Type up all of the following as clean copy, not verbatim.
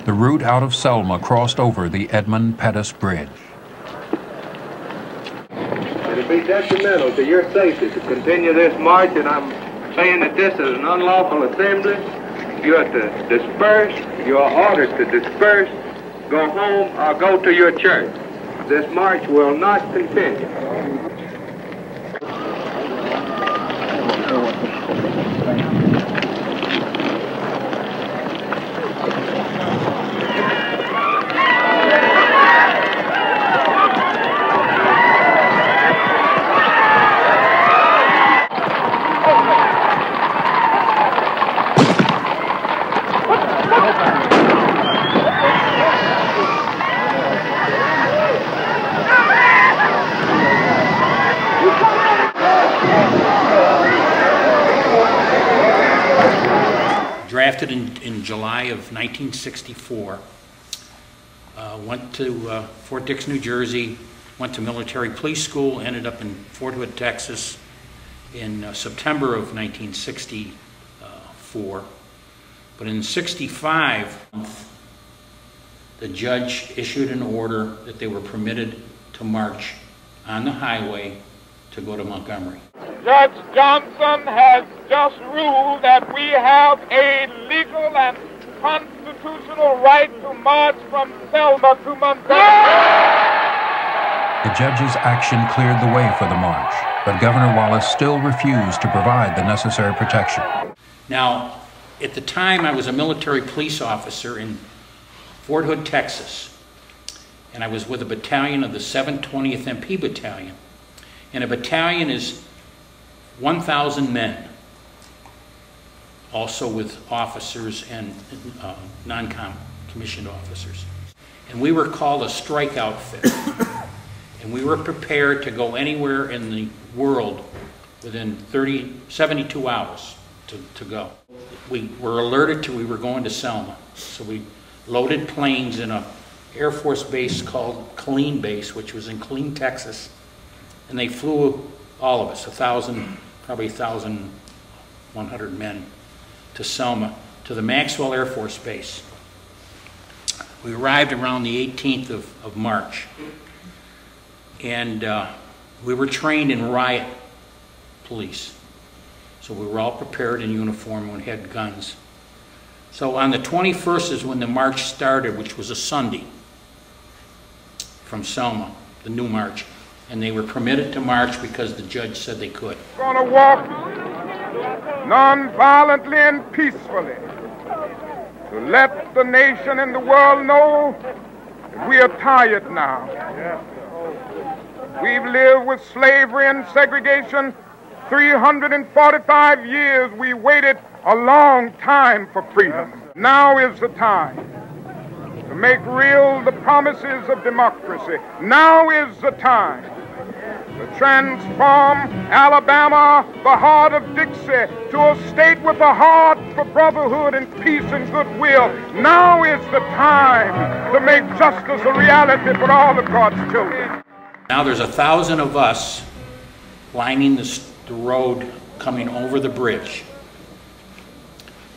The route out of Selma crossed over the Edmund Pettus Bridge. It'll be detrimental to your safety to continue this march, and I'm saying that this is an unlawful assembly. You are to disperse. You are ordered to disperse, go home, or go to your church. This march will not continue. Drafted in July of 1964, went to Fort Dix, New Jersey, went to military police school, ended up in Fort Hood, Texas in September of 1964. But in '65, the judge issued an order that they were permitted to march on the highway to go to Montgomery. Judge Johnson has just ruled that we have a legal and constitutional right to march from Selma to Montgomery. The judge's action cleared the way for the march, but Governor Wallace still refused to provide the necessary protection. Now, at the time, I was a military police officer in Fort Hood, Texas, and I was with a battalion of the 720th MP Battalion. And a battalion is 1,000 men, also with officers and non-commissioned officers. And we were called a strike outfit. And we were prepared to go anywhere in the world within 72 hours to go. We were alerted to we were going to Selma. So we loaded planes in an Air Force base called Killeen Base, which was in Killeen, Texas. And they flew all of us, probably 1,100 men, to Selma, to the Maxwell Air Force Base. We arrived around the 18th of March. And we were trained in riot police. So we were all prepared in uniform and had guns. So on the 21st is when the march started, which was a Sunday, from Selma, the new march. And they were permitted to march because the judge said they could. We're going to walk non-violently and peacefully to let the nation and the world know that we are tired now. We've lived with slavery and segregation 345 years. We waited a long time for freedom. Now is the time to make real the promises of democracy. Now is the time to transform Alabama, the heart of Dixie, to a state with a heart for brotherhood and peace and goodwill. Now is the time to make justice a reality for all of God's children. Now there's 1,000 of us lining the road coming over the bridge.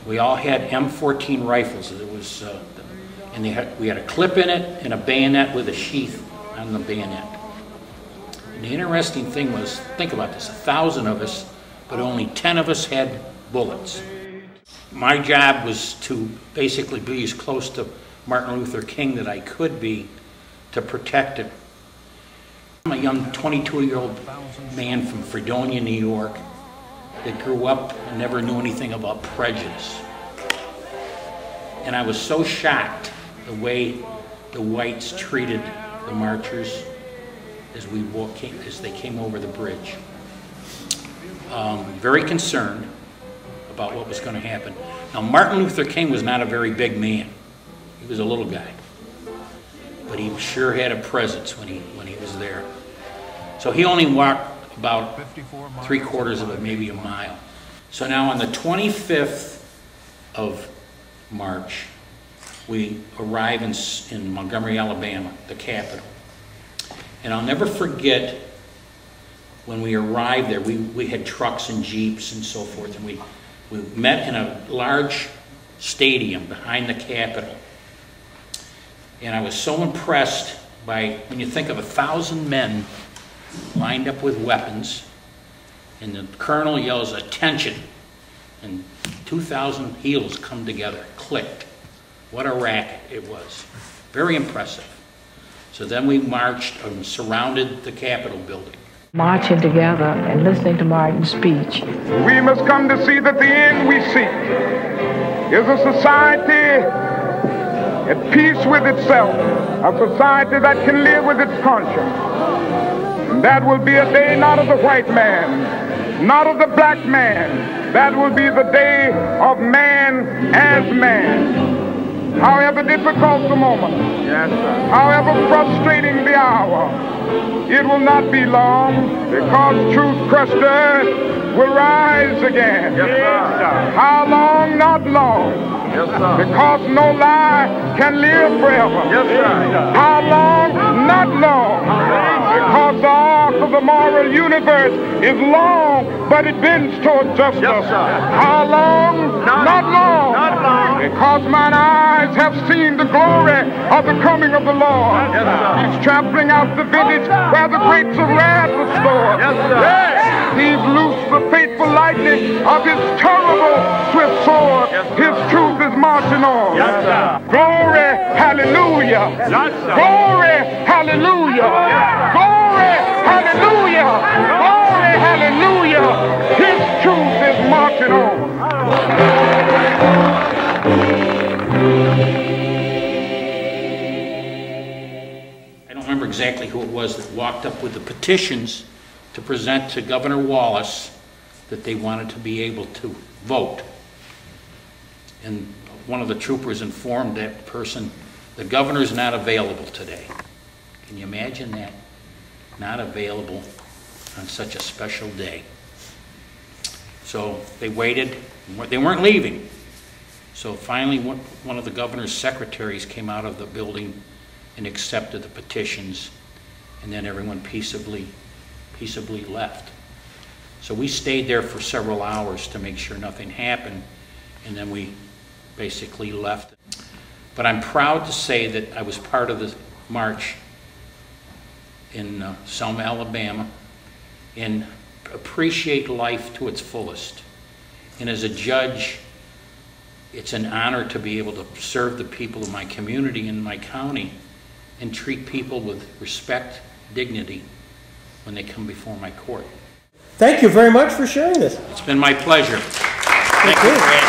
We all had M14 rifles. It was, and we had a clip in it and a bayonet with a sheath on the bayonet. And the interesting thing was, think about this, 1,000 of us, but only 10 of us had bullets. My job was to basically be as close to Martin Luther King that I could be to protect him. I'm a young 22-year-old man from Fredonia, New York, that grew up and never knew anything about prejudice. And I was so shocked the way the whites treated the marchers as they came over the bridge. Very concerned about what was going to happen. Now, Martin Luther King was not a very big man. He was a little guy. But he sure had a presence when he was there. So he only walked about 3/4 of it, maybe a mile. So now on the 25th of March, we arrive in Montgomery, Alabama, the capital. And I'll never forget when we arrived there, we had trucks and jeeps and so forth, and we met in a large stadium behind the Capitol. And I was so impressed by, when you think of 1,000 men lined up with weapons, and the colonel yells, "Attention!" and 2,000 heels come together, clicked. What a racket it was. Very impressive. So then we marched and surrounded the Capitol building. Marching together and listening to Martin's speech. We must come to see that the end we seek is a society at peace with itself, a society that can live with its conscience. And that will be a day not of the white man, not of the black man. That will be the day of man as man. However difficult the moment, however frustrating the hour, it will not be long, because truth crushed earth will rise again. How long? Not long. Because no lie can live forever. How long? Not long. Because the arc of the moral universe is long, but it bends toward justice. How long? Not long. Because mine eyes have seen the glory of the coming of the Lord. He's trampling out the vintage where the grapes of wrath are stored. He's loosed the fateful lightning of his terrible swift sword. His truth is marching on. Glory, hallelujah. Glory, hallelujah. Glory, hallelujah. Glory, hallelujah. His truth is marching on. I don't remember exactly who it was that walked up with the petitions to present to Governor Wallace that they wanted to be able to vote. And one of the troopers informed that person, the governor's not available today. Can you imagine that? Not available on such a special day. So they waited. They weren't leaving. So finally one of the governor's secretaries came out of the building and accepted the petitions, and then everyone peaceably left. So we stayed there for several hours to make sure nothing happened, and then we basically left. But I'm proud to say that I was part of the march in Selma, Alabama, and appreciate life to its fullest. And as a judge, it's an honor to be able to serve the people of my community and my county and treat people with respect, dignity when they come before my court. Thank you very much for sharing this. It's been my pleasure. Thank you for asking.